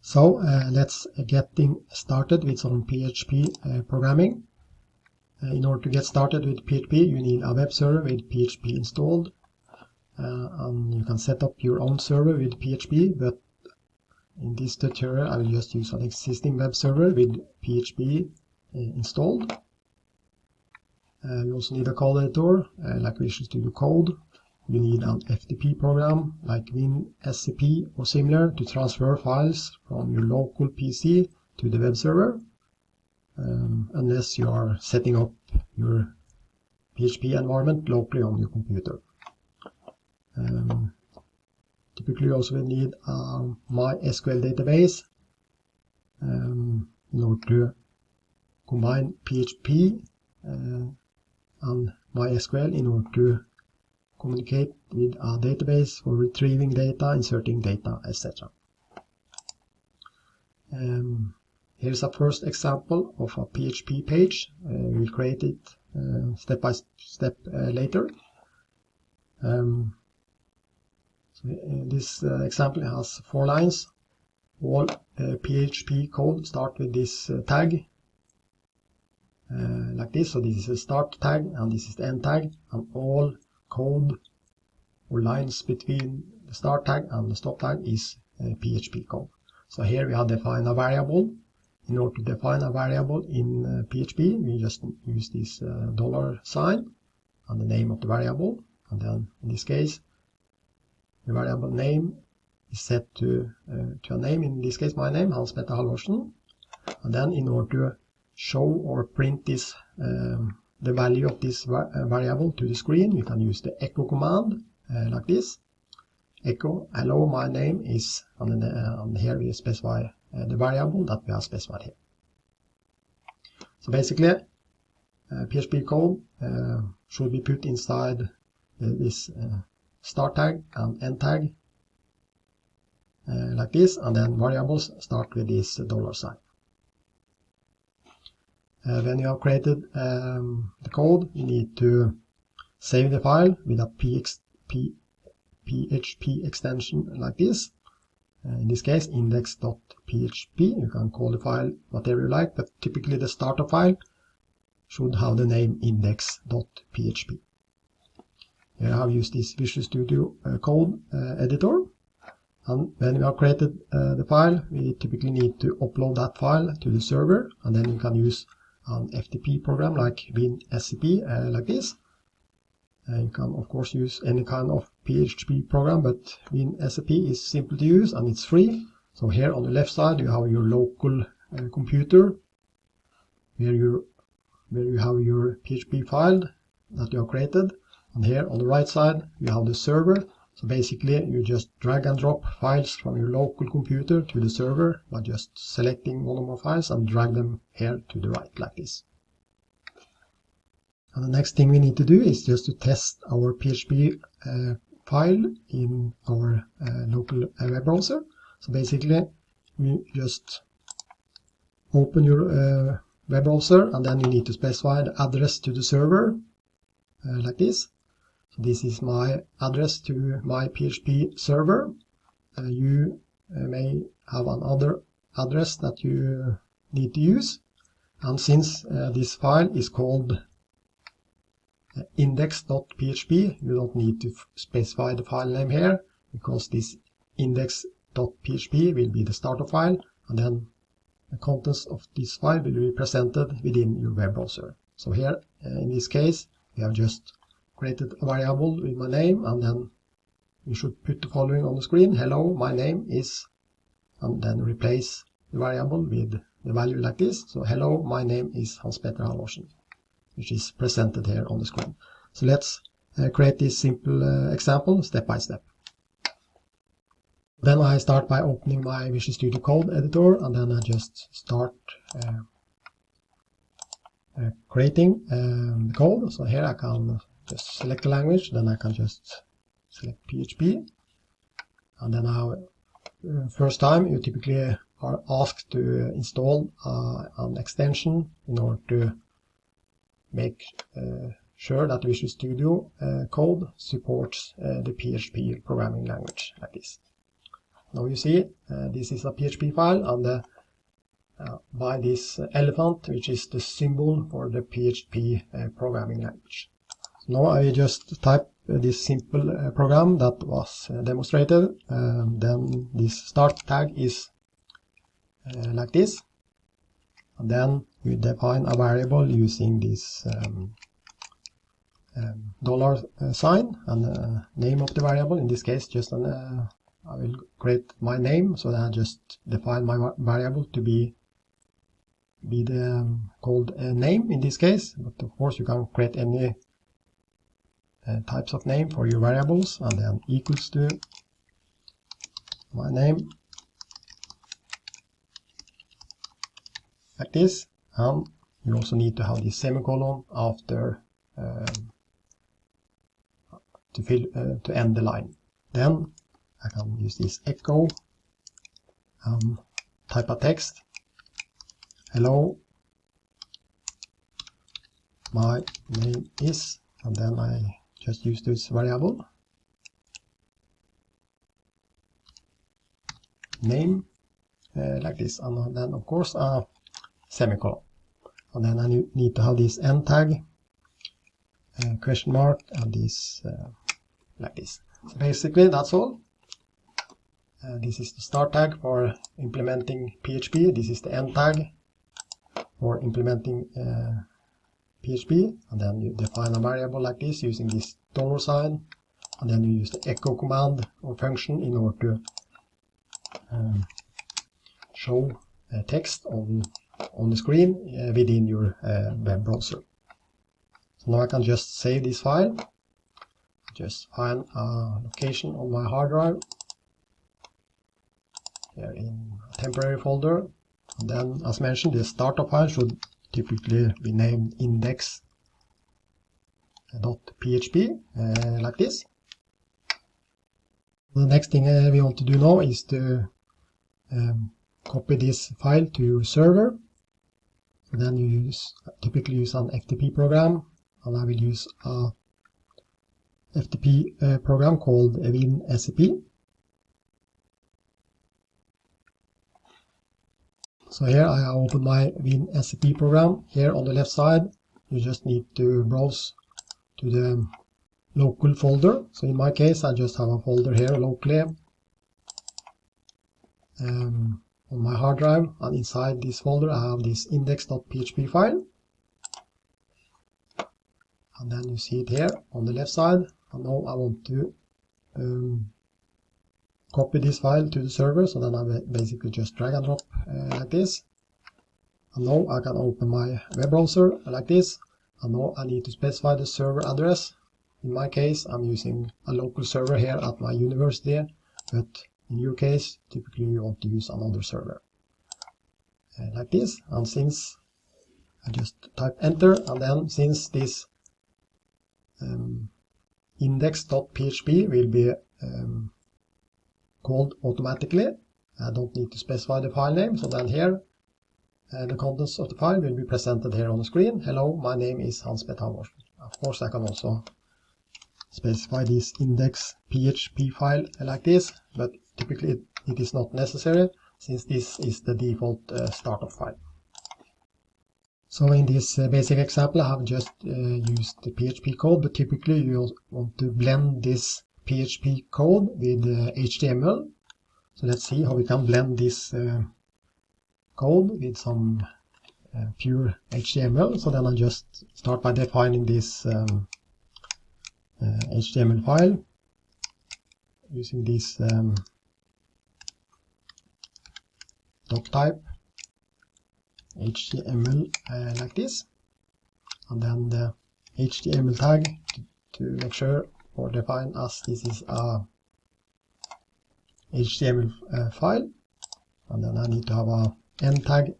So let's getting started with some PHP programming. In order to get started with PHP, you need a web server with PHP installed. And you can set up your own server with PHP, but in this tutorial I will just use an existing web server with PHP installed. You also need a code editor like Visual Studio Code. You need an FTP program like WinSCP or similar to transfer files from your local PC to the web server, unless you are setting up your PHP environment locally on your computer. Typically you also will need a MySQL database in order to combine PHP and MySQL in order to communicate with a database for retrieving data, inserting data, etc. Here's a first example of a PHP page. We'll create it step by step later. This example has 4 lines. All PHP code start with this tag like this. So this is the start tag and this is the end tag, and all code or lines between the start tag and the stop tag is PHP code. So here we have defined a variable. In order to define a variable in PHP, we just use this $sign and the name of the variable, and then in this case the variable name is set to a name, in this case my name, Hans Petter Halvorsen. And then in order to show or print this the value of this variable to the screen, we can use the echo command like this. Echo hello, my name is, and here we specify the variable that we have specified here. So basically PHP code should be put inside this start tag and end tag like this, and then variables start with this $sign. When you have created the code, you need to save the file with a PHP extension like this. In this case index.php. You can call the file whatever you like, but typically the starter file should have the name index.php. Here I have used this Visual Studio Code editor, and when we have created the file, we typically need to upload that file to the server, and then you can use an FTP program like WinSCP like this. You can of course use any kind of PHP program, but WinSCP is simple to use and it's free. So here on the left side you have your local computer where you have your PHP file that you have created, and here on the right side you have the server. So basically you just drag and drop files from your local computer to the server by just selecting one or more files and drag them here to the right like this. And the next thing we need to do is just to test our PHP file in our local web browser. So basically we just open your web browser, and then you need to specify the address to the server like this. So this is my address to my PHP server. You may have another address that you need to use, and since this file is called index.php, you don't need to specify the file name here, because this index.php will be the starter file, and then the contents of this file will be presented within your web browser. So here in this case we have just created a variable with my name, and then you should put the following on the screen: hello, my name is, and then replace the variable with the value like this. So hello, my name is Hans Petter Halvorsen, which is presented here on the screen. So let's create this simple example step by step. Then I start by opening my Visual Studio Code editor, and then I just start creating the code. So here I can just select the language, then I can just select PHP, and then first time you typically are asked to install an extension in order to make sure that Visual Studio Code supports the PHP programming language like this. Now you see this is a PHP file, and by this elephant, which is the symbol for the PHP programming language. So now I just type this simple program that was demonstrated. Then this start tag is like this, and then we define a variable using this dollar sign and name of the variable. In this case, just I will create my name, so that I just define my variable to be the called name in this case. But of course, you can create any types of name for your variables, and then equals to my name like this. And you also need to have this semicolon after to end the line. Then I can use this echo, type a text, hello, my name is, and then I just use this variable name like this, and then of course a semicolon, and then I need to have this end tag, question mark, and this like this. So basically that's all. This is the start tag for implementing PHP. This is the end tag for implementing PHP, and then you define a variable like this using this dollar sign, and then you use the echo command or function in order to show text on the screen within your web browser. So now I can just save this file, just find a location on my hard drive here in a temporary folder, and then as mentioned, the startup file should typically be named index.php like this. The next thing we want to do now is to copy this file to your server. So then you typically use an FTP program, and I will use a FTP program called WinSCP. So here I open my WinSCP program. Here on the left side, you just need to browse to the local folder. So in my case, I just have a folder here locally on my hard drive, and inside this folder I have this index.php file. And then you see it here on the left side. And now I want to copy this file to the server, so then I basically just drag and drop like this. And now I can open my web browser like this, and now I need to specify the server address. In my case, I'm using a local server here at my university, but in your case, typically you want to use another server like this. And since I just type enter, and then since this index.php will be called automatically, I don't need to specify the file name. So then here the contents of the file will be presented here on the screen. Hello, my name is Hans-Petter Halvorsen. Of course, I can also specify this index.php file like this, but typically it is not necessary since this is the default startup file. So in this basic example, I have just used the PHP code, but typically you want to blend this PHP code with HTML. So let's see how we can blend this code with some pure HTML. So then I just start by defining this HTML file using this doc type HTML like this, and then the HTML tag to make sure or define as this is a HTML file, and then I need to have a end tag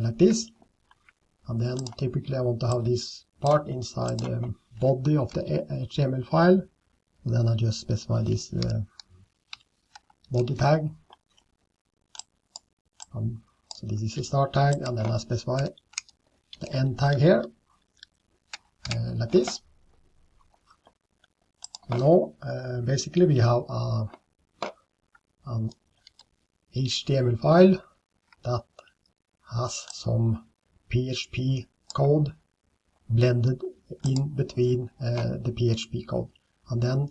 like this, and then typically I want to have this part inside the body of the HTML file, and then I just specify this body tag. So this is the start tag, and then I specify the end tag here like this. Now basically we have a an HTML file that has some PHP code blended in between the PHP code. And then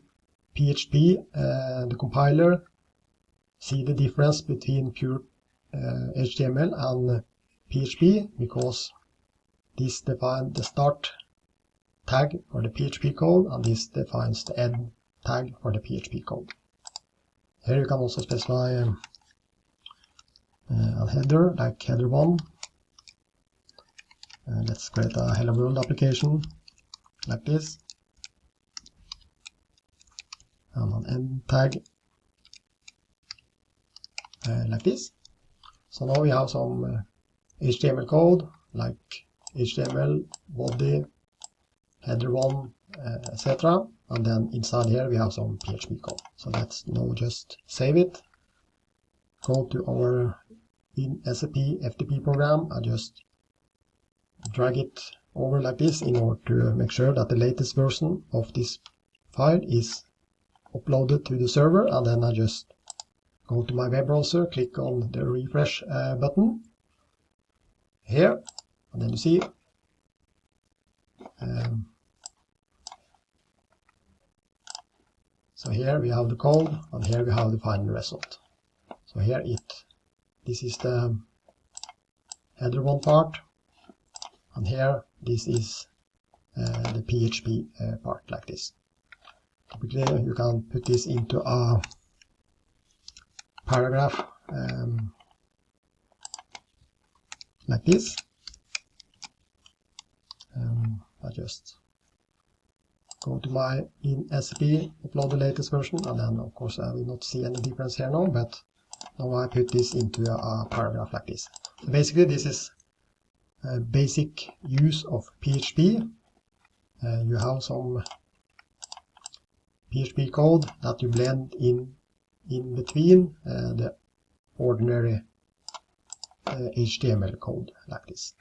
PHP, the compiler, see the difference between pure HTML and PHP, because this defines the start tag for the PHP code, and this defines the end tag for the PHP code. Here you can also specify a header, like header 1. Let's create a Hello World application like this, and an end tag like this. So now we have some HTML code, like HTML, body, header 1, etc. And then inside here we have some PHP code. So let's now just save it. Go to our SAP FTP program and just drag it over like this in order to make sure that the latest version of this file is uploaded to the server. And then I just go to my web browser, click on the refresh button here, and then you see so here we have the code, and here we have the final result. So here this is the header 1 part, and here this is the PHP part, like this. Typically you can put this into a paragraph like this. I just go to my SAP, upload the latest version, and then of course I will not see any difference here now, but now I put this into a paragraph like this. So basically this is a basic use of PHP. You have some PHP code that you blend in between the ordinary HTML code like this.